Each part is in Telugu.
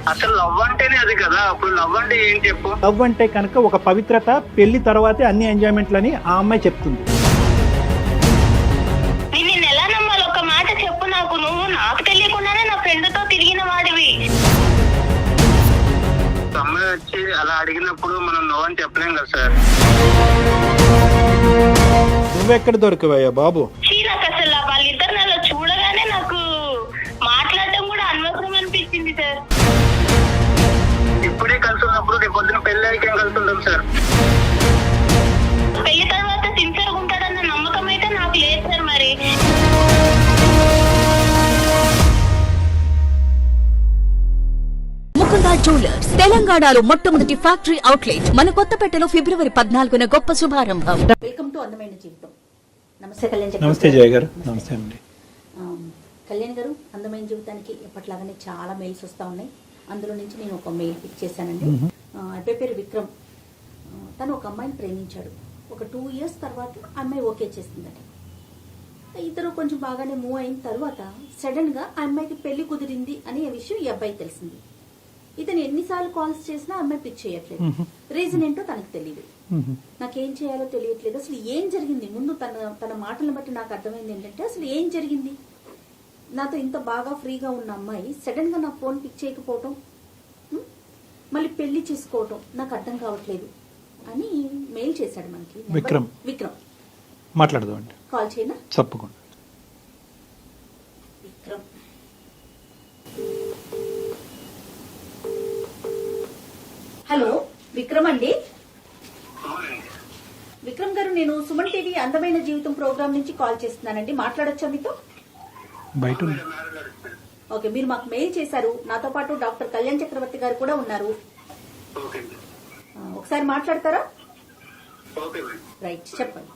అసలు లవ్ అంటేనే అది కదా. అప్పుడు లవ్ అంటే ఏం చెప్పు? లవ్ అంటే కనుక ఒక పవిత్రత, పెళ్లి తర్వాతే అన్ని ఎంజాయ్మెంట్లని ఆ అమ్మాయి చెప్తుంది. నేను ఎలా నమ్మాలి? ఒక మాట చెప్పు నాకు. నువ్వు నాకు తెలియకుండానే నా ఫ్రెండ్ తో తిరిగిన వాడివి. అమ్మాయి వచ్చి అలా అడిగినప్పుడు మనం నో అని చెప్పలేం కదా సార్. నువ్వెక్కడ దొరికవయ్యా బాబు? నాకు అసలు వాళ్ళిద్దరు నాలో చూడగానే నాకు మాట్లాడటం కూడా అనవసరం అనిపించింది సార్. ఇప్పుడే కలిసి ఉన్నప్పుడు రేపు పొద్దున పెళ్లి అయ్యాక కలిసి ఉంటాం సార్. పెళ్లి తర్వాత సిన్సియర్గా ఉంటాడన్న నమ్మకం అయితే నాకు లేదు సార్. మరి ముకుందా జ్యువెలర్స్ తెలంగాణలో మొట్టమొదటి ఫ్యాక్టరీ అవుట్లెట్ మన కొత్తపేటలో ఫిబ్రవరి 14న గొప్ప శుభారంభం. వెల్కమ్ టు అందమైన జీవితం. నమస్తే కళ్యాణ్. నమస్తే జయ గారు. నమస్తే అండి. కళ్యాణ్ గారు, అందమైన జీవితానికి ఎప్పట్లాగానే చాలా మెయిల్స్ వస్తూ ఉన్నాయి. అందులో నుంచి నేను ఒక మెయిల్ పిక్ చేశానండి. అబ్బాయి పేరు విక్రమ్. తను ఒక అమ్మాయిని ప్రేమించాడు. ఒక 2 years తర్వాత అమ్మాయి ఓకే చేసిందట. ఇద్దరు కొంచెం బాగానే మూవ్ అయిన తర్వాత సడన్ గా ఆ అమ్మాయికి పెళ్లి కుదిరింది అనే విషయం ఈ అబ్బాయి తెలిసింది. ఇతను ఎన్నిసార్లు కాల్స్ చేసినా అమ్మాయి పిక్ చేయట్లేదు. రీజన్ ఏంటో తనకు తెలియదు. నాకేం చేయాలో తెలియట్లేదు. అసలు ఏం జరిగింది? ముందు తన మాటలను బట్టి నాకు అర్థమైంది ఏంటంటే, అసలు ఏం జరిగింది? నాతో ఇంత బాగా ఫ్రీగా ఉన్న అమ్మాయి సడన్ గా నా ఫోన్ పిక్ చేయకపోవటం, మళ్ళీ పెళ్లి చేసుకోవటం నాకు అర్థం కావట్లేదు అని మెయిల్ చేశాడు మనకి విక్రమ్. మాట్లాడదాం అండి. కాల్ చేయనా? తప్పకుండా. విక్రమ్, హలో విక్రమ్ అండి. విక్రమ్ గారు, నేను సుమన్ టీవీ అందమైన జీవితం ప్రోగ్రామ్ నుంచి కాల్ చేస్తున్నానండి. మాట్లాడొచ్చా మీతో? బయట ఓకే, మీరు మాకు మెయిల్ చేశారు. నాతో పాటు డాక్టర్ కళ్యాణ్ చక్రవర్తి గారు కూడా ఉన్నారు. ఒకసారి మాట్లాడతారా? రైట్, చెప్పండి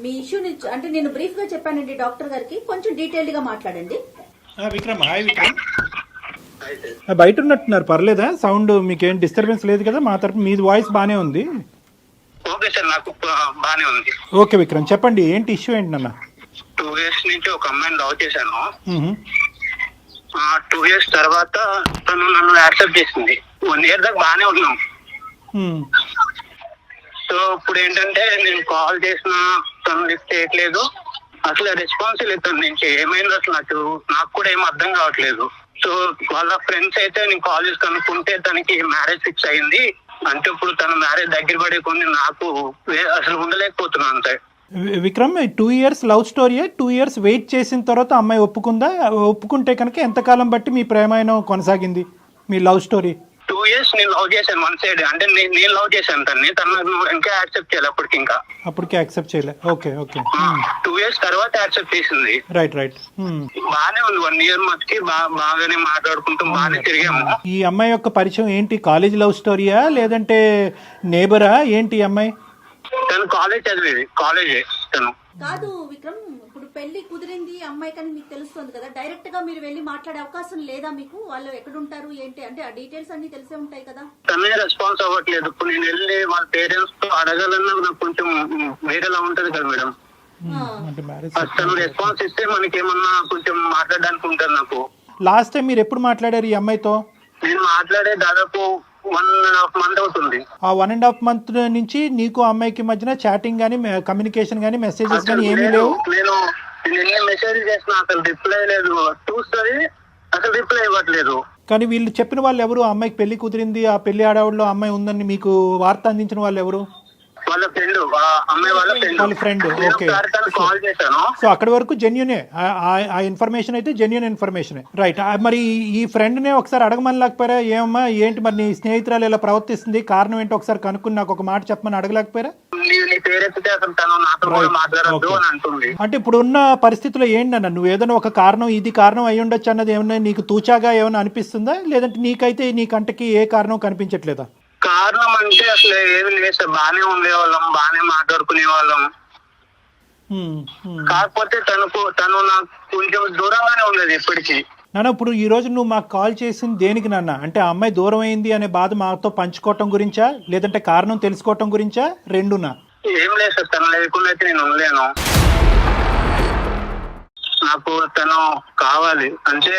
మీ ఇష్యూని. అంటే నేను బ్రీఫ్ గా చెప్పానండి డాక్టర్ గారికి, కొంచెం డీటెయిల్డ్ గా మాట్లాడండి. విక్రమ్, హాయ్ విక్రమ్. బయట ఉన్నట్టున్నారు, పర్లేదా? సౌండ్ మీకేం డిస్టర్బెన్స్ లేదు కదా? మా తరపు మీది వాయిస్ బానే ఉంది. ఓకే సార్, నాకు బానే ఉంది. ఓకే విక్రమ్, చెప్పండి ఏంటి ఇష్యూ ఏంటి నాన్న? 2 years నుంచి ఒక అమ్మాయిని లవ్ చేశాను. 2 years తర్వాత తను నన్ను యాక్సెప్ట్ చేసింది. 1 year దాకా బానే ఉన్నాం. సో ఇప్పుడు ఏంటంటే నేను కాల్ చేసినా తను లిఫ్ట్ చేయట్లేదు. అసలు రెస్పాన్స్ లేదు తన నుంచి. ఏమైంది అసలు నాకు కూడా ఏం అర్థం కావట్లేదు. సో వాళ్ళ ఫ్రెండ్స్ అయితే నేను కాల్ చేసి కనుక్కుంటే తనకి మ్యారేజ్ ఫిక్స్ అయింది. అంటే ఇప్పుడు తన మ్యారేజ్ దగ్గర పడే కొన్ని నాకు అసలు ఉండలేకపోతున్నాను అంతే. విక్రమ్, 2 years లవ్ స్టోరీయే. 2 years వెయిట్ చేసిన తర్వాత అమ్మాయి ఒప్పుకుందా? ఒప్పుకుంటే కనుక ఎంతకాలం బట్టి మీ ప్రేమాయణం కొనసాగింది, మీ లవ్ స్టోరీ? 2 years నేను లవ్ చేశాను వన్ సైడ్. అంటే నేను లవ్ చేశాను తనని. తను ఇంకా యాక్సెప్ట్ చేయాలి అప్పటికి యాక్సెప్ట్ చేయలే. Okay okay. 2 years తర్వాత యాక్సెప్ట్ చేసింది. రైట్. బానే ఉంది. 1 year మధ్యకి బాగానే మాట్లాడుకుంటూ బాగానే తిరిగాము. ఈ అమ్మాయి యొక్క పరిచయం ఏంటి? కాలేజ్ లవ్ స్టోరీయా లేదంటే నేబరా ఏంటి? ఈ అమ్మాయి తను కాలేజ్ చదివేది. కాలేజే తను. కాదు విక్రమ్, ఇప్పుడు పెళ్లి కుదిరింది అమ్మాయి కానీ మీకు తెలుస్తుంది కదా, డైరెక్ట్ గా మీరు వెళ్ళి మాట్లాడే అవకాశం లేదా మీకు? వాళ్ళు ఎక్కడుంటారు ఏంటి అంటే ఆ డీటెయిల్స్ అన్ని తెలిసే ఉంటాయి కదా. తనే రెస్పాన్స్ అవ్వట్లేదు. ఇప్పుడు నేను వెళ్ళి వాళ్ళ పేరెంట్స్ తో అడగాలన్నా నాకు కొంచెం వేరేలా ఉంటది కదా మేడం. తను రెస్పాన్స్ ఇస్తే మనకి ఏమన్నా కొంచెం మాట్లాడడానికి ఉంటుంది నాకు. లాస్ట్ టైం మీరు ఎప్పుడు మాట్లాడారు ఈ అమ్మాయితో? నేను మాట్లాడే దాదాపు 1.5 month అవుతుంది. ఆ 1.5 month నుంచి నీకు అమ్మాయికి మధ్యన చాటింగ్ గానీ, కమ్యూనికేషన్ గానీ, మెసేజెస్ గానీ ఏమీ లేవు? నేను ఎన్ని మెసేజ్ చేసినా అసలు రిప్లై లేదు. చూస్తుంది అసలు రిప్లై ఇవ్వట్లేదు. కానీ వీళ్ళు చెప్పిన వాళ్ళు ఎవరు? అమ్మాయికి పెళ్లి కుదిరింది, ఆ పెళ్లి ఆడవాళ్ళు అమ్మాయి ఉందని మీకు వార్త అందించిన వాళ్ళు ఎవరు? వాళ్ళ ఫ్రెండ్, అమ్మాయి వాళ్ళ ఫ్రెండ్. ఓకే. కాల్ చేశాను. సో అక్కడి వరకు జెన్యునే, ఆ ఇన్ఫర్మేషన్ అయితే జెన్యున్ ఇన్ఫర్మేషన్. రైట్. మరి ఈ ఫ్రెండ్ నే ఒకసారి అడగమని లేకపోయారా? ఏమమ్మా ఏంటి మరి నీ స్నేహితురాలు ఇలా ప్రవర్తిస్తుంది, కారణం ఏంటో ఒకసారి కనుక్కుని నాకు ఒక మాట చెప్పమని అడగలేకపోయారా? అంటే ఇప్పుడు ఉన్న పరిస్థితిలో ఏంటన్నా, నువ్వు ఏదైనా ఒక కారణం, ఇది కారణం అయి ఉండొచ్చు అన్నది ఏమన్నా నీకు తూచాగా ఏమైనా అనిపిస్తుందా? లేదంటే నీకైతే నీ కంటకి ఏ కారణం కనిపించట్లేదా? కారణం అంటే అసలు ఏమి లేదు సార్. బానే ఉండేవాళ్ళం, బానే మాట్లాడుకునే వాళ్ళం. కాకపోతే తను నాకు కొంచెం దూరంగానే ఉండేది ఎప్పటికీ. నాన్న, ఇప్పుడు ఈ రోజు నువ్వు మాకు కాల్ చేసింది దేనికి నాన్న? అంటే ఆ అమ్మాయి దూరం అయింది అనే బాధ మాతో పంచుకోవటం గురించా, లేదంటే కారణం తెలుసుకోవటం గురించా? రెండునా? ఏం లేదు సార్, తను లేకుండా అయితే నేను ఉండలేను. నాకు తను కావాలి అంటే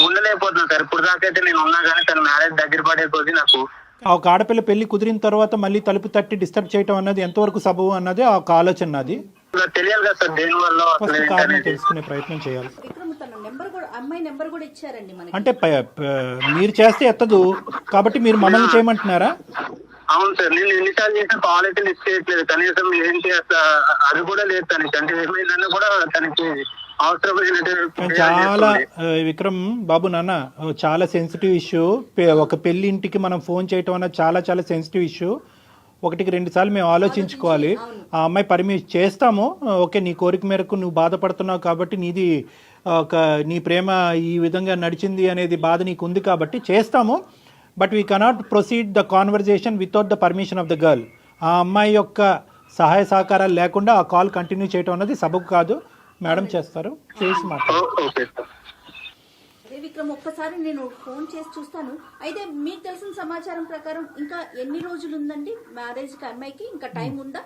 ఉండలేకపోతున్నా సార్. ఇప్పుడు దాకా అయితే నేను ఉన్నా కానీ తన మ్యారేజ్ దగ్గర పడే కొద్ది నాకు ఒక ఆడపిల్ల పెళ్లి కుదిరిన తర్వాత మళ్ళీ తలుపు తట్టి డిస్టర్బ్ చేయటం అన్నది ఎంతవరకు సబబు అన్నది ఒక ఆలోచన నాది. ఇలా తెలియాలి కదా సార్ దేని వల్ల అసలు ఫస్ట్ కారణం ఏంటనేది. తెలుసుకునే ప్రయత్నం చేయాలి. విక్రమ్ తన నెంబర్ కూడా, అమ్మాయి నెంబర్ కూడా ఇచ్చారండి మనకి. అంటే మీరు చేస్తే ఎత్తదు కాబట్టి మీరు మమ్మల్ని చేయమంటున్నారా? అవును సార్, నేను ఎన్నిసార్లు చేసిన కాల్ అయితే లిస్ట్ చేయట్లేదు. కనీసం ఏంటి అసలు అది కూడా లేదు తనకి. అంటే ఏమైందన్నా కూడా తనకి చాలా విక్రమ్ బాబు నాన్న చాలా సెన్సిటివ్ ఇష్యూ. ఒక పెళ్లి ఇంటికి మనం ఫోన్ చేయటం అన్నది చాలా చాలా సెన్సిటివ్ ఇష్యూ. ఒకటికి 2 సార్లు మేము ఆలోచించుకోవాలి. ఆ అమ్మాయి పర్మిషన్ చేస్తాము, ఓకే నీ కోరిక మేరకు నువ్వు బాధపడుతున్నావు కాబట్టి నీది నీ ప్రేమ ఈ విధంగా నడిచింది అనేది బాధ నీకు ఉంది కాబట్టి చేస్తాము. But we cannot proceed the conversation without the permission of the girl. ఆ అమ్మాయి యొక్క సహాయ సహకారాలు లేకుండా ఆ కాల్ కంటిన్యూ చేయటం అన్నది సబబు కాదు. మేడం చేస్తారు, చేసి మాట్లాడతారు. అదే విక్రమ్, ఒక్కసారి నేను ఫోన్ చేసి చూస్తాను. అయితే మీకు తెలిసిన సమాచారం ప్రకారం ఇంకా ఎన్ని రోజులు ఉందండి మ్యారేజ్ కి అమ్మాయికి? ఇంకా టైం ఉందా?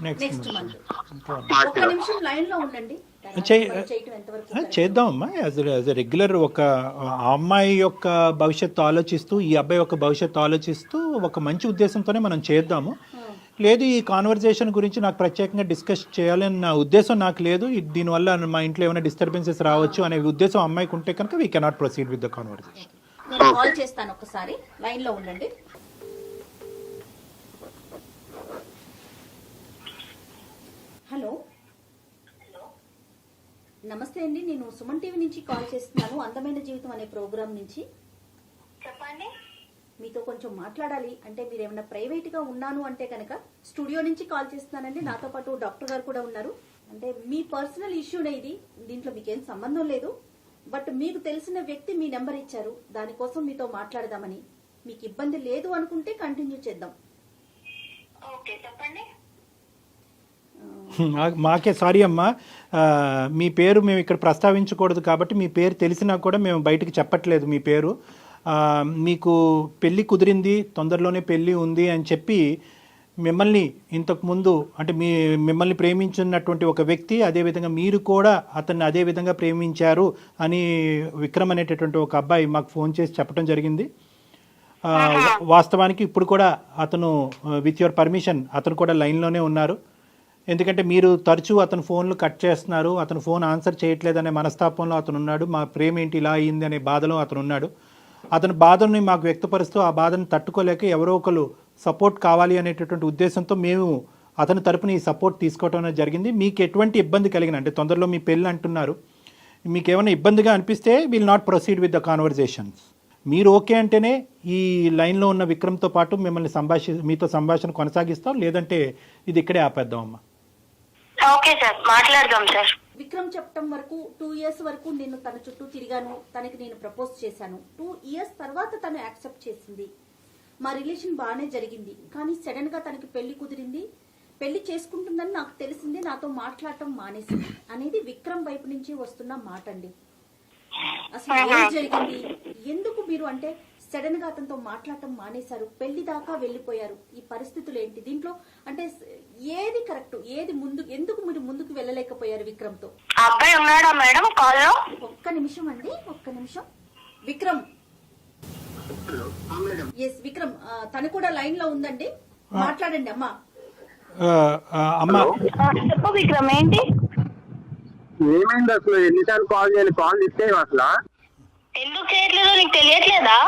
Next month. ఒక్క నిమిషం లైన్ లో ఉండండి, చేద్దామమ్మా. యాజ్ ఎ రెగ్యులర్ ఒక అమ్మాయి యొక్క భవిష్యత్తు ఆలోచిస్తూ ఈ అబ్బాయి యొక్క భవిష్యత్తు ఆలోచిస్తూ ఒక మంచి ఉద్దేశంతోనే మనం చేద్దాము. లేదు ఈ కాన్వర్జేషన్ గురించి నాకు ప్రత్యేకంగా డిస్కస్ చేయాలని నా ఉద్దేశం నాకు లేదు, దీనివల్ల మా ఇంట్లో ఏమైనా డిస్టర్బెన్సెస్ రావచ్చు అనే ఉద్దేశం అమ్మాయికి ఉంటే కనుక we cannot proceed with the conversation. నేను కాల్ చేస్తాను, ఒకసారి లైన్ లో ఉండండి. హలో, నమస్తే అండి, నేను సుమన్ టీవీ నుంచి కాల్ చేస్తున్నాను, అందమైన జీవితం అనే ప్రోగ్రామ్ నుంచి. చెప్పండి. మీతో కొంచెం మాట్లాడాలి. అంటే మీరు ఏమైనా ప్రైవేట్ గా ఉన్నాను అంటే కనుక స్టూడియో నుంచి కాల్ చేస్తున్నానండి. నాతో పాటు డాక్టర్ గారు కూడా ఉన్నారు. అంటే మీ పర్సనల్ ఇష్యూనే ఇది, దీంట్లో మీకేం సంబంధం లేదు. బట్ మీకు తెలిసిన వ్యక్తి మీ నెంబర్ ఇచ్చారు, దానికోసం మీతో మాట్లాడదామని. మీకు ఇబ్బంది లేదు అనుకుంటే కంటిన్యూ చేద్దాం. ఓకే, చెప్పండి. మాకే సారీ అమ్మా, మీ పేరు మేము ఇక్కడ ప్రస్తావించకూడదు కాబట్టి మీ పేరు తెలిసినా కూడా మేము బయటకు చెప్పట్లేదు మీ పేరు. మీకు పెళ్ళి కుదిరింది, తొందరలోనే పెళ్ళి ఉంది అని చెప్పి మిమ్మల్ని ఇంతకుముందు అంటే మిమ్మల్ని ప్రేమించున్నటువంటి ఒక వ్యక్తి, అదేవిధంగా మీరు కూడా అతన్ని అదే విధంగా ప్రేమించారు అని విక్రమ్ అనేటటువంటి ఒక అబ్బాయి మాకు ఫోన్ చేసి చెప్పడం జరిగింది. వాస్తవానికి ఇప్పుడు కూడా అతను విత్ యువర్ పర్మిషన్ అతను కూడా లైన్లోనే ఉన్నారు. ఎందుకంటే మీరు తరచూ అతను ఫోన్లు కట్ చేస్తున్నారు, అతను ఫోన్ ఆన్సర్ చేయట్లేదనే మనస్తాపంలో అతను ఉన్నాడు. మా ప్రేమ ఏంటి ఇలా అయింది అనే బాధలో అతను ఉన్నాడు. అతని బాధని మాకు వ్యక్తపరుస్తూ ఆ బాధను తట్టుకోలేక ఎవరో ఒకరు సపోర్ట్ కావాలి అనేటటువంటి ఉద్దేశంతో మేము అతని తరపున ఈ సపోర్ట్ తీసుకోవడం అనేది జరిగింది. మీకు ఎటువంటి ఇబ్బంది కలిగిన అంటే తొందరలో మీ పెళ్ళి అంటున్నారు, మీకు ఏమైనా ఇబ్బందిగా అనిపిస్తే will not proceed with the conversations. మీరు ఓకే అంటేనే ఈ లైన్లో ఉన్న విక్రమ్తో పాటు మిమ్మల్ని మీతో సంభాషణ కొనసాగిస్తాం, లేదంటే ఇది ఇక్కడే ఆపేద్దాం అమ్మా. ఓకే సార్, మాట్లాడదాం సార్. విక్రమ్ చెప్పడం వరకు 2 years వరకు నేను తన చుట్టూ తిరిగాను, తనకి నేను ప్రపోజ్ చేశాను. 2 years తర్వాత తను యాక్సెప్ట్ చేసింది, మా రిలేషన్ బాగానే జరిగింది. కానీ సడన్ గా తనకి పెళ్లి కుదిరింది, పెళ్లి చేసుకుంటుందని నాకు తెలిసింది, నాతో మాట్లాడటం మానేసింది అనేది విక్రమ్ వైపు నుంచి వస్తున్న మాట అండి. అసలు ఏం జరిగింది, ఎందుకు మీరు అంటే సడన్ గా అతనితో మాట్లాడటం మానేశారు, పెళ్లి దాకా వెళ్లిపోయారు, ఈ పరిస్థితులు ఏంటి, దీంట్లో అంటే ఏది కరెక్ట్, ఏది ముందు, ఎందుకు మీరు ముందుకు వెళ్ళలేకపోయారు విక్రమ్ తో? అబ్బాయి ఉన్నాడా మేడం కాల్ లో? ఒక్క నిమిషం అండి, ఒక్క నిమిషం. విక్రమ్, ఎస్ విక్రమ్, తను కూడా లైన్ లో ఉందండి, మాట్లాడండి అమ్మా. చెప్పు విక్రమ్, ఏంటి ఏమైంది అసలు? ఎన్నిసార్లు కాల్ చేయాలి? కాల్ ఇస్తే అసలు ఎందుకు చేయట్లేదో నీకు తెలియట్లేదా?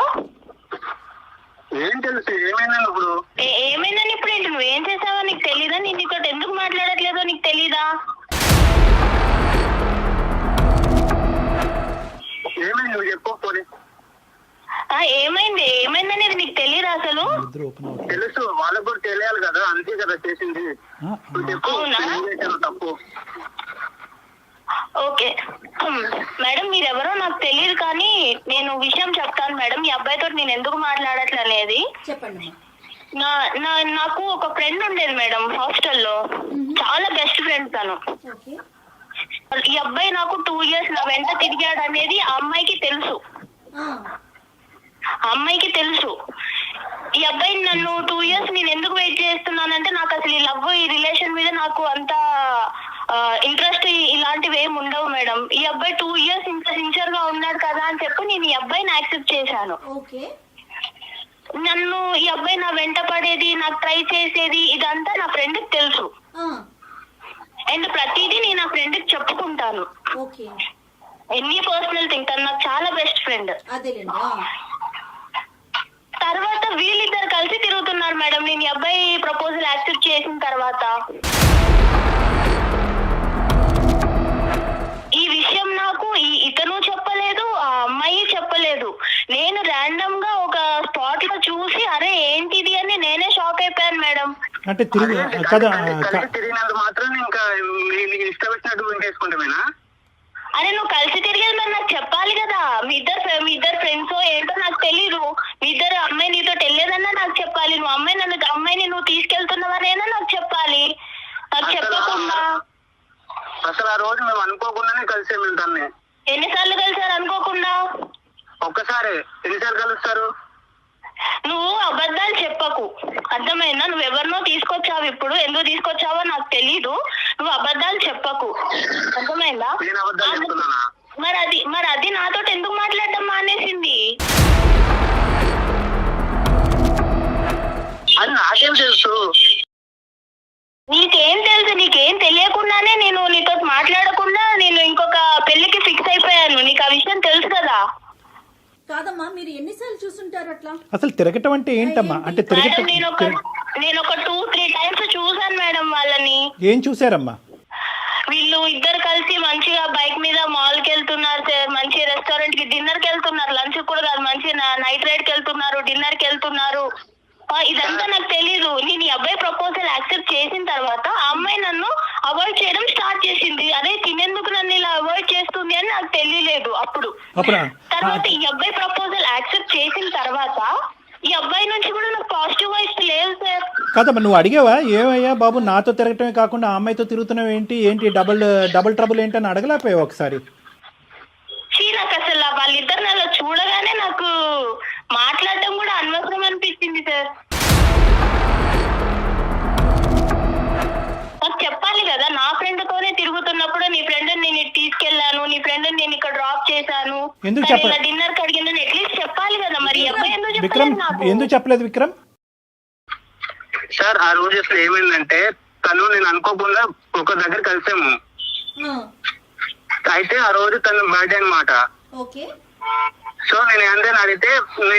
ఏం తెలుసు ఏమైనా ఇప్పుడు? ఏమైందని ఇప్పుడు ఏంటి, నువ్వేం చేసావో నీకు తెలీదా? నేను నీతో ఎందుకు మాట్లాడట్లేదో నీకు తెలీదా? ఏమైంది నువ్వు చెప్పకపోతే? ఏమైందనేది నీకు తెలియదు అసలు? తెలుసు, వాళ్ళకు కూడా తెలియాలి కదా, అంతే కదా చేసింది. తప్పు. ఓకే మేడం, మీరెవరో నాకు తెలియదు కానీ నేను విషయం చెప్తాను మేడం. ఈ అబ్బాయితో నేను ఎందుకు మాట్లాడట్లే అనేది చెప్పండి. నాకు ఒక ఫ్రెండ్ ఉండేది మేడం హాస్టల్లో, చాలా బెస్ట్ ఫ్రెండ్ తను. ఈ అబ్బాయి నాకు 2 years నా వెంట తిరిగాడు అనేది ఆ అమ్మాయికి తెలుసు. అమ్మాయికి తెలుసు ఈ అబ్బాయి నన్ను 2 years నేను ఎందుకు వెయిట్ చేస్తున్నానంటే నాకు అసలు ఈ లవ్, ఈ రిలేషన్ మీద నాకు అంత ఇంట్రెస్ట్ ఇలాంటివి ఏమి ఉండవు మేడం. ఈ అబ్బాయి 2 years ఇంకా సిన్సియర్ గా ఉన్నాడు కదా అని చెప్పి నేను ఈ అబ్బాయిని యాక్సెప్ట్ చేశాను. ఓకే. నన్ను ఈ అబ్బాయి నా వెంట పడేది, నాకు ట్రై చేసేది ఇదంతా నా ఫ్రెండ్ కి తెలుసు. అండ్ ప్రతిదీ నేను నా ఫ్రెండ్ కి చెప్పుకుంటాను. ఓకే. ఎన్ని పర్సనల్ థింగ్, తను నాకు చాలా బెస్ట్ ఫ్రెండ్. అదేలేండి. తర్వాత వీళ్ళిద్దరు కలిసి తిరుగుతున్నారు మేడం. నేను ఈ అబ్బాయి ప్రపోజల్ యాక్సెప్ట్ చేసిన తర్వాత ఈ విషయం నాకు ఇతను చెప్పలేదు, ఆ అమ్మాయి చెప్పలేదు. నేను ర్యాండమ్ గా ఒక స్పాట్ లో చూసి అరే ఏంటిది అని నేనే షాక్ అయిపోయాను మేడం. అంటే కదా తిరిగినంత మాత్రం ఇంకా ఇష్టం వచ్చినట్టు వింటేసుకుంటామేనా? అరే నువ్వు కలిసి తిరిగేది మరి నాకు చెప్పాలి కదా. మీ ఇద్దరు ఫ్రెండ్స్ ఏంటో నాకు తెలీదు. మీ ఇద్దరు అమ్మాయి నీతో వెళ్ళేదన్నా నాకు చెప్పాలి. నువ్వు అమ్మాయిని నువ్వు తీసుకెళ్తున్నవనేనా నాకు చెప్పాలి. నాకు చెప్పకుండా అసలు ఆ రోజు మేము అనుకోకుండానే కలిసాము. ఇంటర్నే ఎన్నిసార్లు కలిసారు అనుకోకుండా? ఒక్కసారి. ఎన్నిసార్లు కలుస్తారు? నువ్వు అబద్ధాలు చెప్పకు, అర్థమైందా? నువ్వు ఎవరినో తీసుకొచ్చావు, ఇప్పుడు ఎందుకు తీసుకొచ్చావో నాకు తెలీదు. నువ్వు అబద్ధాలు చెప్పకు, అర్థమైందా? నేను అబద్ధాలు చెప్తున్నానా? మరి అది నాతో ఎందుకు మాట్లాడడం మానేసింది? అది నాకేం తెలుసు? నీకేం తెలుసు? నీకేం తెలియకుండానే నేను నీతో మాట్లాడకుండా నేను ఇంకొక పెళ్లికి ఫిక్స్ అయిపోయాను. నీకు ఆ విషయం తెలుసు కదా? కాదమ్మా, మీరు ఎన్నిసార్లు చూసుంటారు అట్లా? అసలు తిరగటం అంటే ఏంటమ్మా? అంటే నేను ఒక 2-3 times చూసాను మేడం వాళ్ళని. ఏం చూసారమ్మా? వీళ్ళు ఇద్దరు కలిసి మంచిగా బైక్ మీద మాల్ కి వెళ్తున్నారు సార్, మంచి రెస్టారెంట్ కి డిన్నర్ కి వెళ్తున్నారు, లంచ్ కూడా కాదు, మంచి నైట్ రైడ్ కి వెళ్తున్నారు, డిన్నర్ కి వెళ్తున్నారు. ఇదంతా నాకు తెలీదు. నేను ఈ అబ్బాయి ప్రపోజల్ యాక్సెప్ట్ చేసిన తర్వాత ఆ అమ్మాయి నన్ను అవాయిడ్ చేయడం స్టార్ట్ చేసింది. అదే తినేందుకు నన్ను ఇలా అవాయిడ్ చేస్తుంది అని నాకు తెలియలేదు అప్పుడు. తర్వాత ఈ అబ్బాయి ప్రపోజల్ యాక్సెప్ట్ చేసిన తర్వాత ఈ అబ్బాయి నుంచి కూడా నాకు పాజిటివ్ వైబ్స్ లేదు సార్. కదమ్మా, నువ్వు అడిగావా ఏమయ్యా బాబు నాతో తిరగటమే కాకుండా ఆ అమ్మాయితో తిరుగుతున్నావు ఏంటి డబుల్ ట్రబుల్ ఏంటి అని అడగలేకపోయావు ఒకసారి? నాకు అసలు వాళ్ళిద్దరిని అలా చూడగానే నాకు మాట్లాడటం కూడా అనవసరం అనిపించింది సార్. నాకు చెప్పాలి కదా, నా ఫ్రెండ్ తోనే తిరుగుతున్నప్పుడు నీ ఫ్రెండ్ నేను తీసుకెళ్లాను, నీ ఫ్రెండ్ నేను ఇక్కడ డ్రాప్ చేశాను, డిన్నర్ కి అడిగిందని అట్లీస్ట్ చెప్పాలి కదా. మరి అబ్బాయి ఎందుకు చెప్పలేదు విక్రమ్? సార్ ఆ రోజు అసలు ఏమైందంటే తను నేను అనుకోకుండా ఒక దగ్గర కలిసాము. అయితే ఆ రోజు తన బర్త్డే అనమాట. సో నేను ఏంటని అడిగితే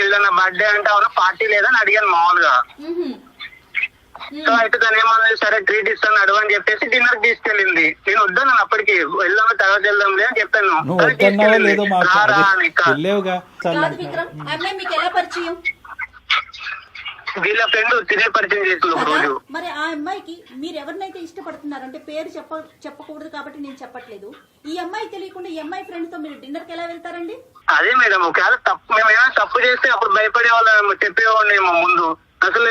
ఏదైనా బర్త్డే అంటే అవునా పార్టీ లేదని అడిగాను మామూలుగా. సో అయితే తను ఏమన్నా సరే ట్రీట్ ఇస్తాను అడుగు అని చెప్పేసి డిన్నర్ తీసుకెళ్ళింది. నేను వద్దాను అప్పటికి, వెళ్దాము తర్వాత వెళ్దాంలే అని చెప్పాను. వీళ్ళ ఫ్రెండ్ తినే పరిచయం చేస్తుంది ఒక రోజు. మరి ఆ అమ్మాయికి మీరు ఎవరినైతే ఇష్టపడుతున్నారు అంటే పేరు చెప్పకూడదు కాబట్టి నేను చెప్పట్లేదు. ఈ అమ్మాయి తెలియకుండా ఈ అమ్మాయి ఫ్రెండ్ తో మీరు డిన్నర్ కి ఎలా వెళ్తారండి? అదే మేడం, ఒకవేళ మేము ఏమైనా తప్పు చేస్తే అప్పుడు భయపడే వాళ్ళు చెప్పేవాళ్ళేమో ముందు. అసలు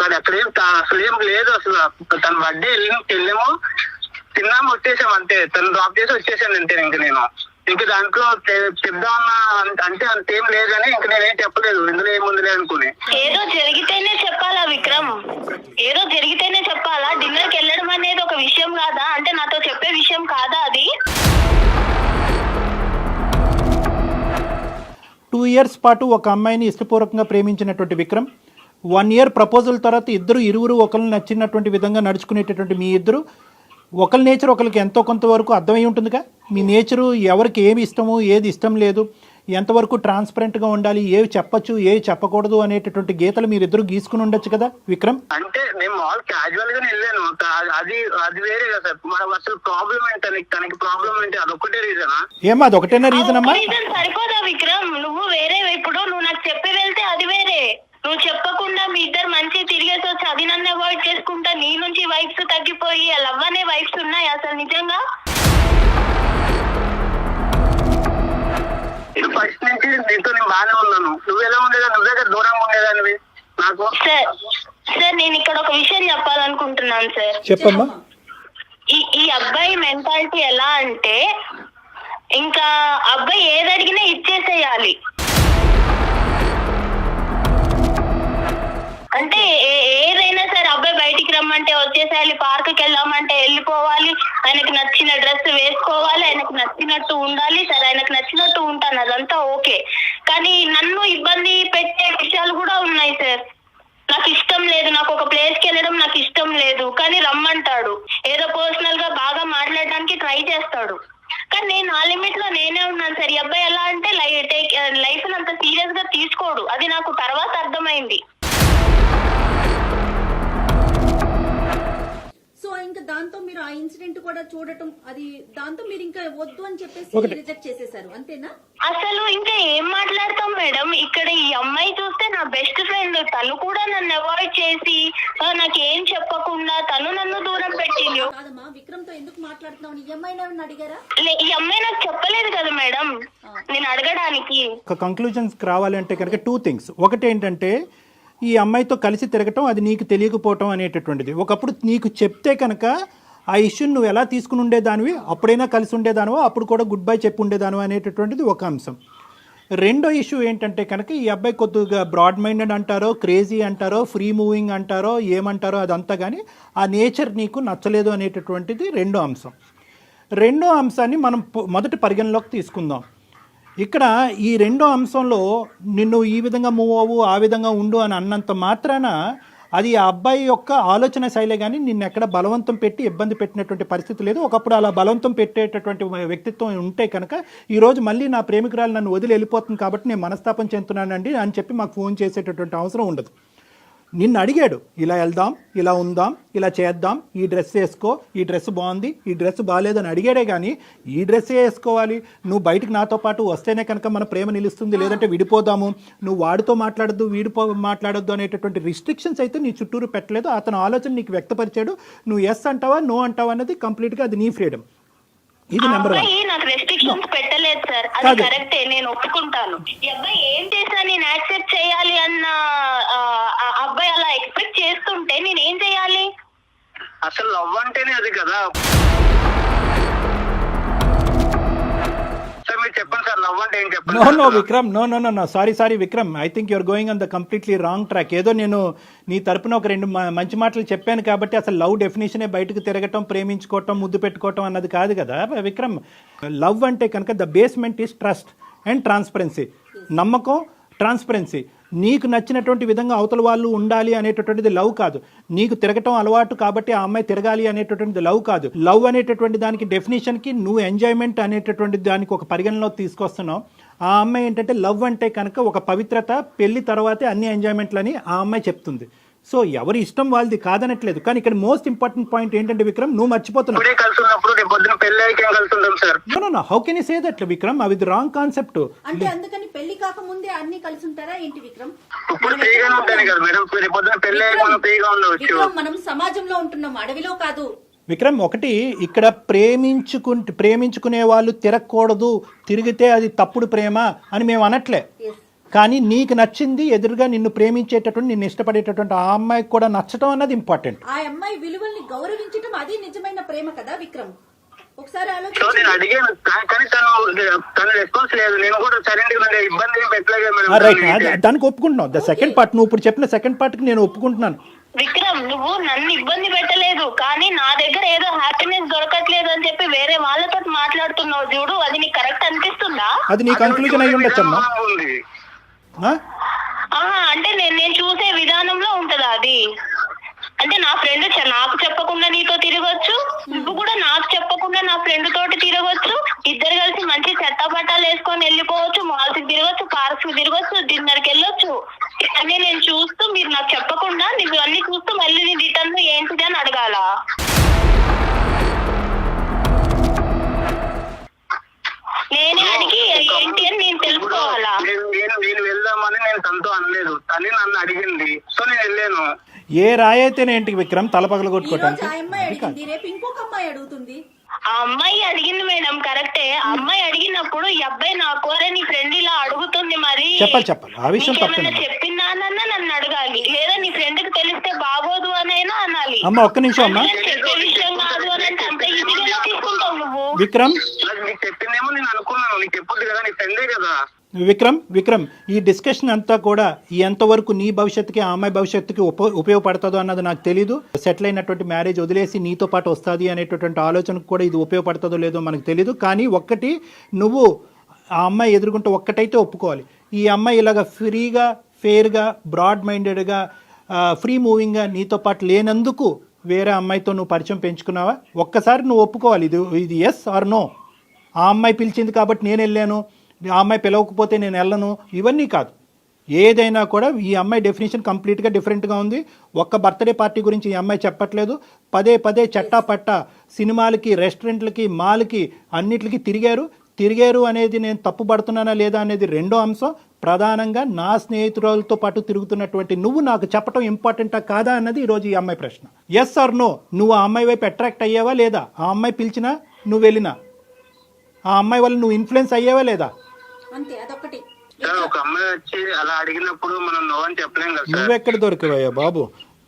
అసలు ఏం లేదు. అసలు తన బర్త్డే వెళ్ళాము, తిన్నాము, వచ్చేసాము అంతే. తను డ్రాప్ చేసి వచ్చేసాను అంతే. ఇంక దాంట్లో చెప్దామన్నా అంటే అంతేం లేదని ఇంక నేనేం చెప్పలేదు. ఇందులో ఏముందిలే అనుకుని. ఏదో జరిగితేనే చెప్పాలా విక్రమ్? ఏదో జరిగితేనే చెప్పాలా? డిన్నర్ కి వెళ్ళడం అనేది ఒక విషయం కాదా? అంటే నాతో చెప్పే విషయం కాదా అది? 2 years పాటు ఒక అమ్మాయిని ఇష్టపూర్వకంగా ప్రేమించినటువంటి విక్రమ్ 1 year ప్రపోజల్ తర్వాత ఇరువురు ఒకరిని నచ్చినటువంటి విధంగా నడుచుకునేటటువంటి మీ ఇద్దరు ఒకరి నేచర్ ఒకరికి ఎంతో కొంతవరకు అర్థమై ఉంటుందిగా. మీ నేచరు ఎవరికి ఏమి ఇష్టము ఏది ఇష్టం లేదు, ఎంతవరకు ట్రాన్స్పరెంట్గా ఉండాలి, ఏవి చెప్పచ్చు ఏవి చెప్పకూడదు అనేటటువంటి గీతలు మీరిద్దరు గీసుకుని ఉండొచ్చు కదా విక్రమ్? అంటే నేను మామూలు క్యాజువల్ గానే వెళ్ళాను. అది వేరే కదా సార్. అసలు ప్రాబ్లం ఏంటి తనకి ప్రాబ్లం ఏంటి? అదొక్కటే రీజనా? ఏమా అదొకటేనా రీజన్ అమ్మా? సరిపోదా విక్రమ్? నువ్వు వేరే, ఇప్పుడు నువ్వు నాకు చెప్పి వెళ్తే అది వేరే, నువ్వు చెప్పకుండా మీ ఇద్దరు మంచి తిరిగేసి వచ్చి అది నన్ను అవాయిడ్ చేసుకుంటా నీ నుంచి వైఫ్స్ తగ్గిపోయి లవ్ అనే వైఫ్స్ ఉన్నాయి అసలు నిజంగా? ఫస్ట్ నుంచి నీతో నేను బాగానే ఉన్నాను. నువ్వు ఎలా ఉండేదా? నువ్వు దగ్గర దూరంగా ఉండేదానివి నాకు. సార్ నేను ఇక్కడ ఒక విషయం చెప్పాలనుకుంటున్నాను సార్. చెప్పమ్మా. ఈ అబ్బాయి మెంటాలిటీ ఎలా అంటే ఇంకా అబ్బాయి ఏది అడిగినా ఇచ్చేసేయాలి. అంటే ఏదైనా సరే అబ్బాయి బయటికి రమ్మంటే వచ్చేసేయాలి, పార్క్కి వెళ్దామంటే వెళ్ళిపోవాలి, ఆయనకు నచ్చిన డ్రెస్ వేసుకోవాలి, ఆయనకు నచ్చినట్టు ఉండాలి. సరే, ఆయనకు నచ్చినట్టు ఉంటాను, అదంతా ఓకే. కానీ నన్ను ఇబ్బంది పెట్టే విషయాలు కూడా ఉన్నాయి సార్. నాకు ఇష్టం లేదు, నాకు ఒక ప్లేస్ కి వెళ్ళడం నాకు ఇష్టం లేదు, కానీ రమ్మంటాడు. ఏదో పర్సనల్ గా బాగా మాట్లాడడానికి ట్రై చేస్తాడు, కానీ నేను నా లిమిట్ లో నేనే ఉన్నాను సార్. ఈ అబ్బాయి ఎలా అంటే లైఫ్ అంత సీరియస్ గా తీసుకోడు, అది నాకు తర్వాత అర్థమైంది. సో ఇంకా దాంతో మీరు ఆ ఇన్సిడెంట్ కూడా చూడటం, అది దాంతో మీరు ఇంకా వద్దు అని చెప్పేసి రిజెక్ట్ చేసేసారు, అంతేనా? అసలు ఇంకా ఏం మాట్లాడతాం మేడం, ఇక్కడ ఈ అమ్మాయి చూస్తే నా బెస్ట్ ఫ్రెండ్, తను కూడా నన్ను అవాయిడ్ చేసి నాకేం చెప్పకుండా తను నన్ను దూరం పెట్టింది. కాదమ్మా, విక్రమ్ తో ఎందుకు మాట్లాడుతున్నావు, ఈ అమ్మాయిని ఏమన్నా అడిగారా? ఈ అమ్మాయి నాకు చెప్పలేదు కదా మేడం నేను అడగడానికి. ఒక కంక్లూజన్స్ రావాలంటే కనుక 2 things. ఒకటి ఏంటంటే ఈ అమ్మాయితో కలిసి తిరగటం అది నీకు తెలియకపోవటం అనేటటువంటిది. ఒకప్పుడు నీకు చెప్తే కనుక ఆ ఇష్యూని నువ్వు ఎలా తీసుకుని ఉండేదానివి, అప్పుడైనా కలిసి ఉండేదానివో, అప్పుడు కూడా గుడ్ బై చెప్పి ఉండేదానివో అనేటటువంటిది ఒక అంశం. రెండో ఇష్యూ ఏంటంటే కనుక ఈ అబ్బాయి కొద్దిగా బ్రాడ్ మైండెడ్ అంటారో, క్రేజీ అంటారో, ఫ్రీ మూవింగ్ అంటారో, ఏమంటారో అదంతా, కానీ ఆ నేచర్ నీకు నచ్చలేదు అనేటటువంటిది రెండో అంశం. రెండో అంశాన్ని మనం మొదటి పరిగణలోకి తీసుకుందాం. ఇక్కడ ఈ రెండో అంశంలో నిన్ను ఈ విధంగా మూవ్ అవ్వు, ఆ విధంగా ఉండు అని అన్నంత మాత్రాన అది ఆ అబ్బాయి యొక్క ఆలోచన శైలే, కానీ నిన్ను ఎక్కడ బలవంతం పెట్టి ఇబ్బంది పెట్టినటువంటి పరిస్థితి లేదు. ఒకప్పుడు అలా బలవంతం పెట్టేటటువంటి వ్యక్తిత్వం ఉంటే కనుక ఈరోజు మళ్ళీ నా ప్రేమికురాలు నన్ను వదిలి వెళ్ళిపోతుంది కాబట్టి నేను మనస్తాపం చెందుతున్నానండి అని చెప్పి మాకు ఫోన్ చేసేటటువంటి అవసరం ఉండదు. నిన్ను అడిగాడు, ఇలా వెళ్దాం, ఇలా ఉందాం, ఇలా చేద్దాం, ఈ డ్రెస్ వేసుకో, ఈ డ్రెస్ బాగుంది, ఈ డ్రెస్ బాగాలేదని అడిగాడే కానీ ఈ డ్రెస్సే వేసుకోవాలి, నువ్వు బయటకు నాతో పాటు వస్తేనే కనుక మన ప్రేమ నిలుస్తుంది, లేదంటే విడిపోదాము, నువ్వు వాడితో మాట్లాడద్దు, మాట్లాడొద్దు అనేటటువంటి రిస్ట్రిక్షన్స్ అయితే నీ చుట్టూరు పెట్టలేదు. అతను ఆలోచన నీకు వ్యక్తపరిచాడు, నువ్వు ఎస్ అంటావా నో అంటావా అనేది కంప్లీట్గా అది నీ ఫ్రీడమ్. ఇది నెంబర్ 1. నాకు రెస్ట్రిక్షన్స్ పెట్టలేదు సార్, అది కరెక్టే, నేను ఒప్పుకుంటాను. ఈ అబ్బాయి ఏం చేసినా నేను యాక్సెప్ట్ చేయాలి అన్న అబ్బాయి అలా ఎక్స్పెక్ట్ చేస్తుంటే నేను ఏం చేయాలి? అసలు లవ్ అంటేనే అది కదా సార్. మీరు చెప్పండి సార్, లవ్ అంటే ఏం చెప్పండి. No Vikram, no sorry Vikram, I think you're going on the completely wrong track. ఏదో నేను నీ తరపున ఒక 2 మంచి మాటలు చెప్పాను కాబట్టి అసలు లవ్ డెఫినేషనే బయటకు తిరగటం, ప్రేమించుకోవటం, ముద్దు పెట్టుకోవటం అన్నది కాదు కదా విక్రమ్. లవ్ అంటే కనుక the basement is trust and transparency. నమ్మకం, ట్రాన్స్పరెన్సీ. నీకు నచ్చినటువంటి విధంగా అవతల వాళ్ళు ఉండాలి అనేటటువంటిది లవ్ కాదు. నీకు తిరగటం అలవాటు కాబట్టి ఆ అమ్మాయి తిరగాలి అనేటటువంటిది లవ్ కాదు. లవ్ అనేటటువంటి దానికి డెఫినేషన్కి నువ్వు ఎంజాయ్మెంట్ అనేటటువంటి దానికి ఒక పరిగణనలో తీసుకొస్తున్నావు. ఆ అమ్మాయి ఏంటంటే లవ్ అంటే కనుక ఒక పవిత్రత, పెళ్లి తర్వాతే అన్ని ఎంజాయ్మెంట్లని ఆ అమ్మాయి చెప్తుంది. సో ఎవరి ఇష్టం వాళ్ళది కాదనట్లేదు, కానీ ఇక్కడ మోస్ట్ ఇంపార్టెంట్ పాయింట్ ఏంటంటే విక్రమ్, నువ్వు మర్చిపోతున్నావు. How can you say that Vikram? అవి రాంగ్ కాన్సెప్ట్. అంటే అందుకని పెళ్లి కాకముందే అన్ని కలిసి ఉంటారా ఏంటి విక్రమ్? విక్రమ్, మనం సమాజంలో ఉంటున్నాం, అడవిలో కాదు. విక్రమ్, ఒకటి ఇక్కడ ప్రేమించుకునే వాళ్ళు తిరగకూడదు, తిరిగితే అది తప్పుడు ప్రేమ అని మేము అనట్లే. కానీ నీకు నచ్చింది, ఎదురుగా నిన్ను ప్రేమించేటటువంటి, నిన్ను ఇష్టపడేటటువంటి ఆ అమ్మాయికి కూడా నచ్చటం అన్నది ఇంపార్టెంట్. ఆ అమ్మాయి విలువల్ని గౌరవించడం అది నిజమైన ప్రేమ కదా విక్రమ్. ఒకసారి నేను అడిగాను కానీ తను రెస్పాన్స్ లేదు. నేను కూడా సరైన ఇబ్బంది పెట్టలేదు. రైట్, దానికి ఒప్పుకుంటున్నావు. ద సెకండ్ పార్ట్, నువ్వు ఇప్పుడు చెప్పిన సెకండ్ పార్ట్ కి నేను ఒప్పుకుంటున్నాను. విక్రమ్, నువ్వు నన్ను ఇబ్బంది పెట్టలేదు, కానీ నా దగ్గర ఏదో హ్యాపీనెస్ దొరకట్లేదు అని చెప్పి వేరే వాళ్ళతో మాట్లాడుతున్నావు చూడు, అది నీకు కరెక్ట్ అనిపిస్తుందా? అది నీ కన్క్లూజన్ అయి ఉండొచ్చమ్మా. అంటే నేను చూసే విధానంలో ఉంటదా అది? అంటే నా ఫ్రెండ్ నాకు చెప్పకుండా నీతో తిరగొచ్చు, నువ్వు కూడా నాకు చెప్పకుండా నా ఫ్రెండ్ తోటి తిరగొచ్చు, ఇద్దరు కలిసి మంచి చెత్త బట్టాలు వేసుకొని వెళ్ళిపోవచ్చు, మాల్స్ కి తిరగొచ్చు, పార్క్స్ కి తిరగొచ్చు, డిన్నర్ కి వెళ్ళొచ్చు. అన్నీ నేను చూస్తూ, మీరు నాకు చెప్పకుండా నువ్వు అన్ని చూస్తూ మళ్ళీ నీ రిటర్న్ ఏంటిది అని అడగాల? నేనే అడిగి ఏంటి అని నేను తెలుసుకోవాలా? నేను వెళ్దామని నేను తనతో అనలేదు, తల్లి నన్ను అడిగింది, సో నేను వెళ్ళాను. ఏ రాయి అయితేనే ఏంటి విక్రమ్ తల పగల కొట్టుకోవటానికి? ఇంకొక అమ్మాయి అడుగుతుంది. ఆ అమ్మాయి అడిగింది మేడం, కరెక్టే. ఆ అమ్మాయి అడిగినప్పుడు ఈ అబ్బాయి నాకు నీ ఫ్రెండ్ ఇలా అడుగుతుంది, మరి చెప్పాలి ఆ విషయం చెప్పిందానన్నా నన్ను అడగాలి, లేదా నీ ఫ్రెండ్ కి తెలిస్తే బాగోదు అనైనా అనాలి. అమ్మ ఒక్క నిమిషం అమ్మా. చెప్పే విషయం కాదు అని అంటే అంత ఈజీగా తీసుకుంటావు నువ్వు. విక్రమ్, నీకు చెప్పిందేమో నేను అనుకున్నాను, నీకు చెప్పొద్దు కదా, నీ ఫ్రెండే కదా. విక్రమ్ ఈ డిస్కషన్ అంతా కూడా ఎంతవరకు నీ భవిష్యత్తుకి ఆ అమ్మాయి భవిష్యత్తుకి ఉపయోగపడుతుందో అన్నది నాకు తెలీదు. సెటిల్ అయినటువంటి మ్యారేజ్ వదిలేసి నీతో పాటు వస్తుంది అనేటటువంటి ఆలోచనకు కూడా ఇది ఉపయోగపడుతుందో లేదో మనకు తెలీదు. కానీ ఒక్కటి, నువ్వు ఆ అమ్మాయి ఎదుర్కొంటే ఒక్కటైతే ఒప్పుకోవాలి, ఈ అమ్మాయి ఇలాగ ఫ్రీగా, ఫెయిర్గా, బ్రాడ్ మైండెడ్గా, ఫ్రీ మూవింగ్గా నీతో పాటు లేనందుకు వేరే అమ్మాయితో నువ్వు పరిచయం పెంచుకున్నావా? ఒక్కసారి నువ్వు ఒప్పుకోవాలి, ఇది ఎస్ ఆర్ నో. ఆ అమ్మాయి పిలిచింది కాబట్టి నేను వెళ్ళాను, ఆ అమ్మాయి పిలవకపోతే నేను వెళ్ళను, ఇవన్నీ కాదు. ఏదైనా కూడా ఈ అమ్మాయి డెఫినేషన్ కంప్లీట్గా డిఫరెంట్గా ఉంది. ఒక్క బర్త్డే పార్టీ గురించి ఈ అమ్మాయి చెప్పట్లేదు. పదే పదే చట్టాపట్టా సినిమాలకి, రెస్టారెంట్లకి, మాల్కి, అన్నిటికి తిరిగారు అనేది నేను తప్పుపడుతున్నానా లేదా అనేది రెండో అంశం. ప్రధానంగా నా స్నేహితులతో పాటు తిరుగుతున్నటువంటి నువ్వు నాకు చెప్పడం ఇంపార్టెంటా కాదా అన్నది ఈరోజు ఈ అమ్మాయి ప్రశ్న. ఎస్ ఆర్ నో, నువ్వు ఆ అమ్మాయి వైపు అట్రాక్ట్ అయ్యావా లేదా? ఆ అమ్మాయి పిలిచినా నువ్వు వెళ్ళినా ఆ అమ్మాయి వల్ల నువ్వు ఇన్ఫ్లుయెన్స్ అయ్యావా లేదా? అంతే, అదొకటి. ఒక అమ్మాయి వచ్చి అలా అడిగినప్పుడు మనం నో అని చెప్పలేం కదా. నువ్వెక్కడ దొరికివయ్యా బాబు?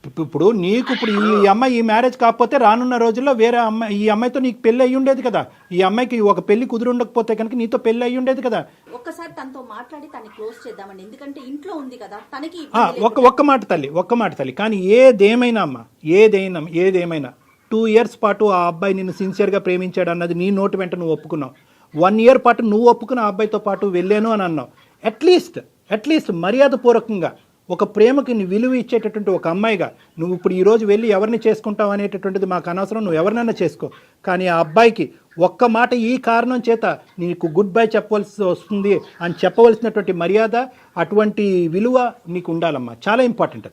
ఇప్పుడు ఈ అమ్మాయి ఈ మ్యారేజ్ కాకపోతే రానున్న రోజుల్లో వేరే అమ్మాయి, ఈ అమ్మాయితో నీకు పెళ్లి అయ్యి ఉండేది కదా. ఈ అమ్మాయికి ఒక పెళ్లి కుదిరి ఉండకపోతే కనుక నీతో పెళ్లి అయ్యి ఉండేది కదా. ఒక్కసారి తనతో మాట్లాడి తనని క్లోజ్ చేద్దామండి, ఎందుకంటే ఇంట్లో ఉంది కదా తనకి. ఒక్క మాట తల్లి, కానీ ఏదేమైనా అమ్మా, ఏదేమైనా 2 years పాటు ఆ అబ్బాయి నిన్ను సిన్సియర్గా ప్రేమించాడు అన్నది నీ నోటి వెంట నువ్వు ఒప్పుకున్నావు. 1 year పాటు నువ్వు ఒప్పుకున్న ఆ అబ్బాయితో పాటు వెళ్ళాను అని అన్నావు. అట్లీస్ట్ మర్యాదపూర్వకంగా ఒక ప్రేమకి నీ విలువ ఇచ్చేటటువంటి ఒక అమ్మాయిగా నువ్వు ఇప్పుడు ఈరోజు వెళ్ళి ఎవరిని చేసుకుంటావు అనేటటువంటిది మాకు అనవసరం, నువ్వు ఎవరినైనా చేసుకో. కానీ ఆ అబ్బాయికి ఒక్క మాట ఈ కారణం చేత నీకు గుడ్ బై చెప్పవలసి వస్తుంది అని చెప్పవలసినటువంటి మర్యాద, అటువంటి విలువ నీకు ఉండాలమ్మా. చాలా ఇంపార్టెంట్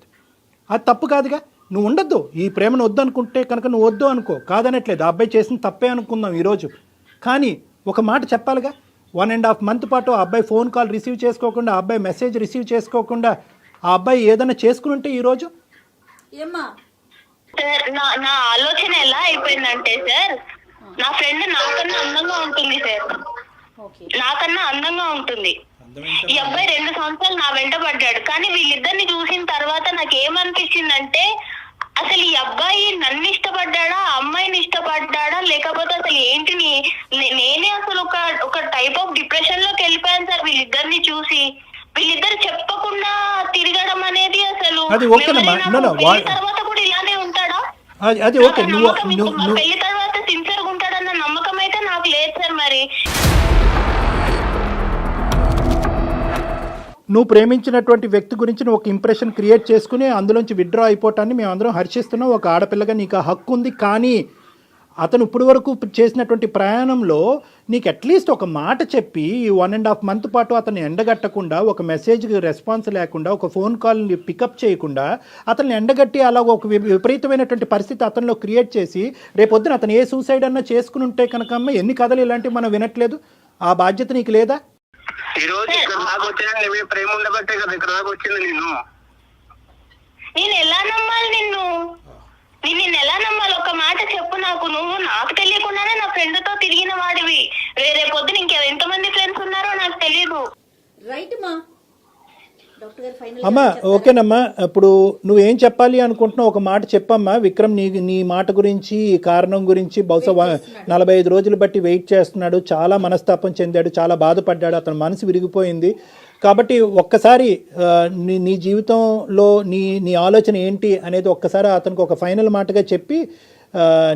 అది తప్పు కాదుగా. నువ్వు ఉండొద్దు, ఈ ప్రేమను వద్దు అనుకుంటే కనుక నువ్వు వద్దు అనుకో, కాదనట్లేదు. ఆ అబ్బాయి చేసిన తప్పే అనుకుందాం ఈరోజు. కానీ ఒక మాట చెప్పాలిగా. 1.5 month పాటు ఆ అబ్బాయి ఫోన్ కాల్ రిసీవ్ చేసుకోకుండా, ఆ అబ్బాయి మెసేజ్ రిసీవ్ చేసుకోకుండా ఆ అబ్బాయి ఏదైనా చేసుకుని ఉంటే ఈరోజు ఏమ్మా సార్, నా ఆలోచన ఎలా అయిపోయిందంటే సార్, నా ఫ్రెండ్ నాకన్నా అందంగా ఉంటుంది సార్, నాకన్నా అందంగా ఉంటుంది. ఈ అబ్బాయి 2 సంవత్సరాలు నా వెంట పడ్డాడు. కానీ వీళ్ళిద్దరిని చూసిన తర్వాత నాకు ఏమనిపించిందంటే, అసలు ఈ అబ్బాయి నన్ను ఇష్టపడ్డాడా, అమ్మాయిని ఇష్టపడ్డాడా, లేకపోతే అసలు ఏంటి, నేనే అసలు ఒక టైప్ ఆఫ్ డిప్రెషన్ లోకి వెళ్ళిపోయాను సార్ వీళ్ళిద్దరిని చూసి. వీళ్ళిద్దరు చెప్పకుండా తిరగడం అనేది అసలు తర్వాత కూడా ఇలానే ఉంటాడా? పెళ్లి తర్వాత సిన్సియర్ గా ఉంటాడన్న నమ్మకం అయితే నాకు లేదు సార్. మరి నువ్వు ప్రేమించినటువంటి వ్యక్తి గురించి నువ్వు ఒక ఇంప్రెషన్ క్రియేట్ చేసుకుని అందులోంచి విత్డ్రా అయిపోవటాన్ని మేమందరం హర్షిస్తున్నాం. ఒక ఆడపిల్లగా నీకు ఆ హక్కు ఉంది. కానీ అతను ఇప్పటి వరకు చేసినటువంటి ప్రయాణంలో నీకు అట్లీస్ట్ ఒక మాట చెప్పి 1.5 month పాటు అతన్ని ఎండగట్టకుండా, ఒక మెసేజ్కి రెస్పాన్స్ లేకుండా, ఒక ఫోన్ కాల్ని పికప్ చేయకుండా అతన్ని ఎండగట్టి అలా ఒక విపరీతమైనటువంటి పరిస్థితి అతనిలో క్రియేట్ చేసి రేపొద్దున అతను ఏ సూసైడ్ అన్నా చేసుకుని ఉంటే కనుక ఎన్ని కథలు ఇలాంటివి మనం వినట్లేదు. ఆ బాధ్యత నీకు లేదా? ఈ రోజు ఇక్కడ దాకా వచ్చాను, నీ ప్రేమ ఉండబట్టే కదా ఇక్కడ దాకా వచ్చింది. నేను ఎలా నమ్మాలి నిన్ను ఎలా నమ్మాలి? ఒక మాట చెప్పు నాకు. నువ్వు నాకు తెలియకుండానే నా ఫ్రెండ్ తో తిరిగిన వాడివి. రేరే పొద్దున ఎంతమంది ఫ్రెండ్స్ ఉన్నారో నాకు తెలియదు. రైట్ మా అమ్మా, ఓకేనమ్మా. ఇప్పుడు నువ్వేం చెప్పాలి అనుకుంటున్నావు ఒక మాట చెప్పమ్మా. విక్రమ్ నీ మాట గురించి, ఈ కారణం గురించి బహుశా 45 రోజులు బట్టి వెయిట్ చేస్తున్నాడు. చాలా మనస్తాపం చెందాడు, చాలా బాధపడ్డాడు, అతని మనసు విరిగిపోయింది. కాబట్టి ఒక్కసారి నీ జీవితంలో నీ ఆలోచన ఏంటి అనేది ఒక్కసారి అతనికి ఒక ఫైనల్ మాటగా చెప్పి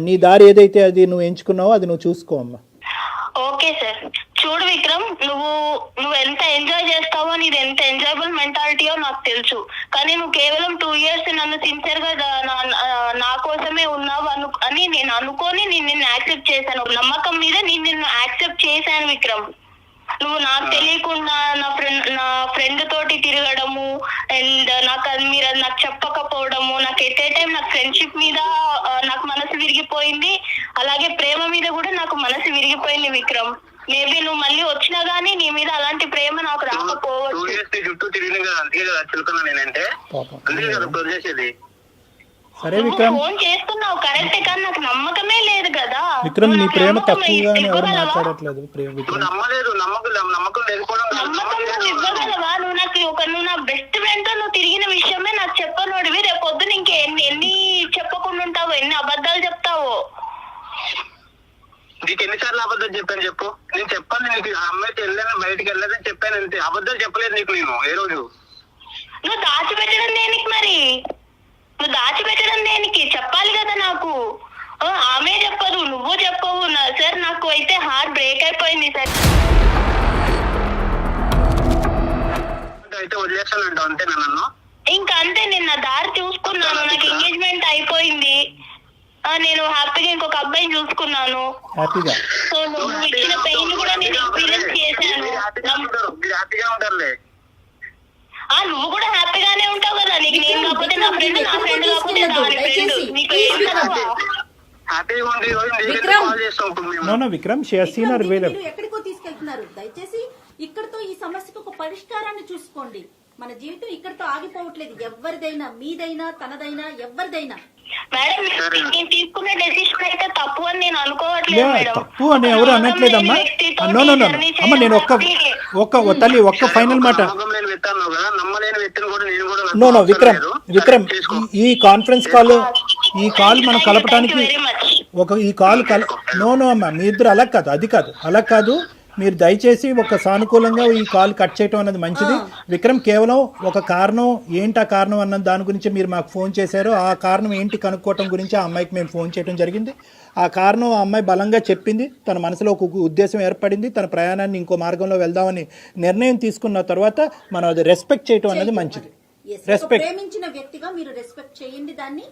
నీ దారి ఏదైతే అది నువ్వు ఎంచుకున్నావో అది నువ్వు చూసుకో అమ్మా. Okay sir. చూడు విక్రమ్, నువ్వు ఎంత ఎంజాయ్ చేస్తావో, నీది ఎంత ఎంజాయబుల్ మెంటాలిటీయో నాకు తెలుసు. కానీ నువ్వు కేవలం 2 years నన్ను సిన్సియర్ గా నా కోసమే ఉన్నావు అని నేను అనుకొని నిన్ను యాక్సెప్ట్ చేశాను. నమ్మకం మీద నిన్ను యాక్సెప్ట్ చేశాను విక్రమ్. నువ్వు నాకు తెలియకుండా నా ఫ్రెండ్ తోటి తిరగడము అండ్ మీరు నాకు చెప్పకపోవడము, నాకు ఎట్ ఏ టైం నాకు ఫ్రెండ్షిప్ మీద నాకు మనసు విరిగిపోయింది, అలాగే ప్రేమ మీద కూడా నాకు మనసు విరిగిపోయింది విక్రమ్. మేబీ నువ్వు మళ్ళీ వచ్చినా గానీ నీ మీద అలాంటి ప్రేమ నాకు రాకపోవచ్చు. చుట్టూ తిరిగిన కదా, అందుకే కదా చులుకున్నా నేనంటే, అందుకే కదా వదిలేసేది. సరే విక్రమ్, ఫోన్ చేస్తున్నావు కరెక్టే, కానీ నాకు నమ్మకమే లేదు కదా. విక్రమ్, నీ ప్రేమ తక్కువగా ఎవరు మాట్లాడట్లేదు. నమ్మకం లేకపోవడం ఇవ్వగలవా? నువ్వు నా బెస్ట్ ఫ్రెండ్ తో నువ్వు తిరిగిన విషయమే నాకు చెప్పనోడివి. రేపు పొద్దున ఎన్ని చెప్పకుండా ఉంటావో, ఎన్ని అబద్ధాలు చెప్తావో. నీకు ఎన్నిసార్లు అబద్ధాలు చెప్పాను చెప్పు. నేను చెప్పాను నీకు, ఆ అమ్మాయితో వెళ్ళాను, బయటికి వెళ్ళాలని చెప్పాను అంతే. అబద్ధాలు చెప్పలేదు నీకు నేను ఏ రోజు. నువ్వు దాచిపెట్టడం దేనికి మరి? నువ్వు దాచిపెట్టడం దేనికి? చెప్పాలి కదా నాకు. ఆమె చెప్పదు, నువ్వు చెప్పవు. సార్ నాకు అయితే హార్ట్ బ్రేక్ అయిపోయింది సార్. అయితే వదిలేస్తానంట అంతేనా నన్ను? ఇంకా అంతే, నేను నా దారి చూసుకున్నాను, నాకు ఎంగేజ్మెంట్ అయిపోయింది, నేను హ్యాపీగా ఇంకొక అబ్బాయిని చూసుకున్నాను. హ్యాపీగా. సో నువ్వు ఇచ్చిన పెయిన్ కూడా నేను ఎక్స్పీరియన్స్ చేశాను. హ్యాపీగా ఉంటారులే. నువ్వు కూడా హ్యాపీగానే ఉంటావు కదా. నీకు నేను కాకపోతే నా ఫ్రెండ్, నా ఫ్రెండ్ కాకపోతే దాని ఫ్రెండ్. నీకు ఏం తక్కువ? హ్యాపీగా ఉండి ఈ రోజు కాల్ చేస్తాం ఇప్పుడు మేము. No Vikram, she has seen her wave. మీరు ఎక్కడికో తీసుకెళ్తున్నారు. దయచేసి ఇక్కడతో ఈ సమస్యకు ఒక పరిష్కారాన్ని చూసుకోండి. మన జీవితం ఇక్కడతో ఆగిపోవట్లేదు. ఎవరిదైనా, మీదైనా, తనదైనా, ఎవరిదైనా. మేడం నేను తీసుకున్న డెసిషన్ అయితే తప్పు అని నేను అనుకోవట్లేదు మేడం. తప్పు అని ఎవరు అనట్లేదమ్మా. నో అమ్మ, నేను ఒక్క తల్లి ఒక్క ఫైనల్ మాట. నమ్మకం వ్యక్తాను కదా, నమ్మలేని వ్యక్తిని కూడా నేను కూడా నో విక్రమ్ ఈ కాన్ఫరెన్స్ కాల్ మనం కలపడానికి ఈ కాల్ నో అమ్మా, మీ ఇద్దరు అలా కాదు. మీరు దయచేసి ఒక సానుకూలంగా ఈ కాల్ కట్ చేయటం అన్నది మంచిది. విక్రమ్ కేవలం ఒక కారణం ఏంటి, ఆ కారణం అన్న దాని గురించి మీరు మాకు ఫోన్ చేశారు. ఆ కారణం ఏంటి కనుక్కోవటం గురించి ఆ అమ్మాయికి మేము ఫోన్ చేయడం జరిగింది. ఆ కారణం ఆ అమ్మాయి బలంగా చెప్పింది. తన మనసులో ఒక ఉద్దేశం ఏర్పడింది. తన ప్రయాణాన్ని ఇంకో మార్గంలో వెళ్దామని నిర్ణయం తీసుకున్న తర్వాత మనం అది రెస్పెక్ట్ చేయటం అనేది మంచిది. ప్రేమించిన వ్యక్తిగా మీరు రెస్పెక్ట్ చేయండి దాన్ని.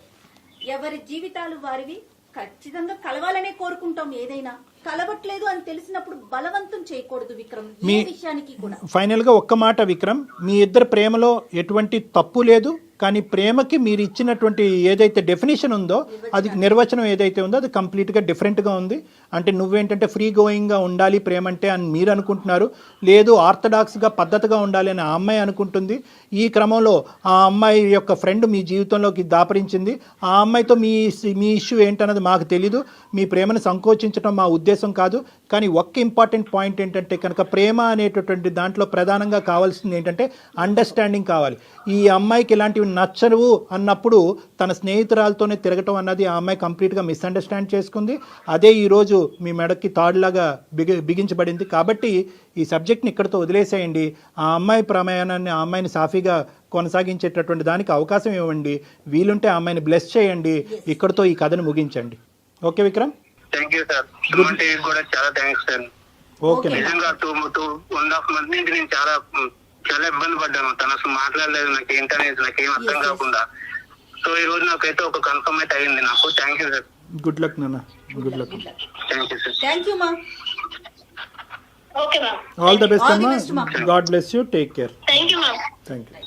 ఎవరి జీవితాలు వారివి. ఖచ్చితంగా కలవాలనే కోరుకుంటాం. ఏదైనా కలవట్లేదు అని తెలిసినప్పుడు బలవంతం చేయకూడదు విక్రమ్, ఏ విషయానికి కూడా. ఫైనల్ గా ఒక్క మాట విక్రమ్, మీ ఇద్దరు ప్రేమలో ఎటువంటి తప్పు లేదు. కానీ ప్రేమకి మీరు ఇచ్చినటువంటి ఏదైతే డెఫినేషన్ ఉందో, అది నిర్వచనం ఏదైతే ఉందో అది కంప్లీట్గా డిఫరెంట్గా ఉంది. అంటే నువ్వేంటంటే ఫ్రీ గోయింగ్గా ఉండాలి ప్రేమ అంటే అని మీరు అనుకుంటున్నారు. లేదు ఆర్థడాక్స్గా పద్ధతిగా ఉండాలి అని ఆ అమ్మాయి అనుకుంటుంది. ఈ క్రమంలో ఆ అమ్మాయి యొక్క ఫ్రెండ్ మీ జీవితంలోకి దాపరించింది. ఆ అమ్మాయితో మీ ఇష్యూ ఏంటన్నది మాకు తెలీదు. మీ ప్రేమను సంకోచించడం మా ఉద్దేశం కాదు. కానీ ఒక్క ఇంపార్టెంట్ పాయింట్ ఏంటంటే కనుక ప్రేమ అనేటటువంటి దాంట్లో ప్రధానంగా కావాల్సింది ఏంటంటే అండర్స్టాండింగ్ కావాలి. ఈ అమ్మాయికి ఇలాంటివి నచ్చవు అన్నప్పుడు తన స్నేహితురాలతోనే తిరగటం అన్నది ఆ అమ్మాయి కంప్లీట్గా మిస్అండర్స్టాండ్ చేసుకుంది. అదే ఈరోజు మీ మెడకి తాడులాగా బిగించబడింది. కాబట్టి ఈ సబ్జెక్ట్ని ఇక్కడితో వదిలేసేయండి. ఆ అమ్మాయి ప్రయాణాన్ని, ఆ అమ్మాయిని సాఫీగా కొనసాగించేటటువంటి దానికి అవకాశం ఇవ్వండి. వీలుంటే ఆ అమ్మాయిని బ్లెస్ చేయండి. ఇక్కడితో ఈ కథను ముగించండి. Okay Vikram? Thank you sir. కూడా చాలా థ్యాంక్స్ సార్. ఓకే. నిజంగా 2.5 months నుంచి నేను చాలా ఇబ్బంది పడ్డాను. తను అసలు మాట్లాడలేదు, నాకు ఏంటనేది నాకేం అర్థం కాకుండా. సో ఈ రోజు నాకైతే ఒక కన్ఫర్మ్ అయితే అయింది నాకు. Thank you sir. Good luck నాన్న. Good luck. Thank you sir. Thank you మా. Okay ma'am. All the best అమ్మా. God bless you. Take care. Thank you ma'am. Thank you.